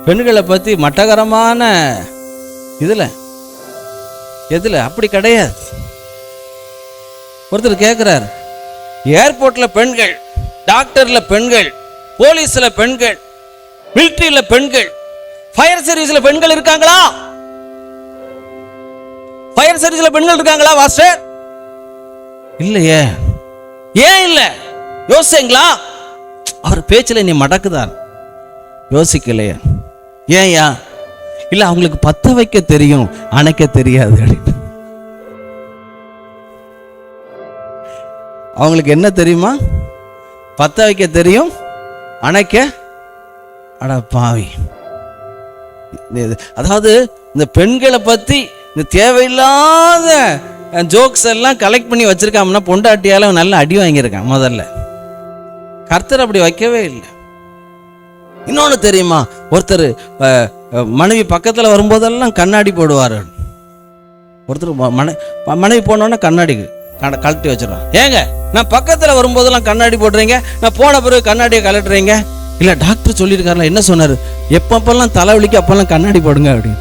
பெண்களை பற்றி மட்டகரமான எதில் அப்படி கிடையாது. ஒருத்தர் கேட்குறாரு, ஏர்போர்ட்டில் பெண்கள், டாக்டரில் பெண்கள், போலீஸில் பெண்கள், மிலிட்ரியில் பெண்கள், ஃபயர் சர்வீஸில் பெண்கள் இருக்காங்களா? ஃபயர் சர்வீஸில் பெண்கள் இருக்காங்களா மாஸ்டர்? இல்லையே. ஏன் இல்லை யோசிங்களா? அவர் பேச்சில் நீ மடக்குதார், யோசிக்கலையே. ஏன்யா? இல்லை, அவங்களுக்கு பத்த வைக்க தெரியும், அணைக்க தெரியாது அப்படின்னு. அவங்களுக்கு என்ன தெரியுமா? பத்த வைக்க தெரியும், அணைக்க அட பாவி. அதாவது இந்த பெண்களை பற்றி இந்த தேவையில்லாத ஜோக்ஸ் எல்லாம் கலெக்ட் பண்ணி வச்சிருக்காங்கன்னா பொண்டாட்டியால நல்லா அடி வாங்கியிருக்கான். முதல்ல கர்த்தர் அப்படி வைக்கவே இல்லை. இன்னொன்று தெரியுமா? ஒருத்தர் மனைவி பக்கத்தில் வரும்போதெல்லாம் கண்ணாடி போடுவார். ஒருத்தர் மனைவி போனோன்னா கண்ணாடி கழட்டி வச்சிடறான். ஏங்க, நான் பக்கத்தில் வரும்போதெல்லாம் கண்ணாடி போடுறீங்க, நான் போன பிறகு கண்ணாடியை கலட்டுறீங்க. இல்லை, டாக்டர் சொல்லியிருக்காருல, என்ன சொன்னார்? எப்பப்பெல்லாம் தலைவலிக்கு அப்பெல்லாம் கண்ணாடி போடுங்க அப்படின்னு.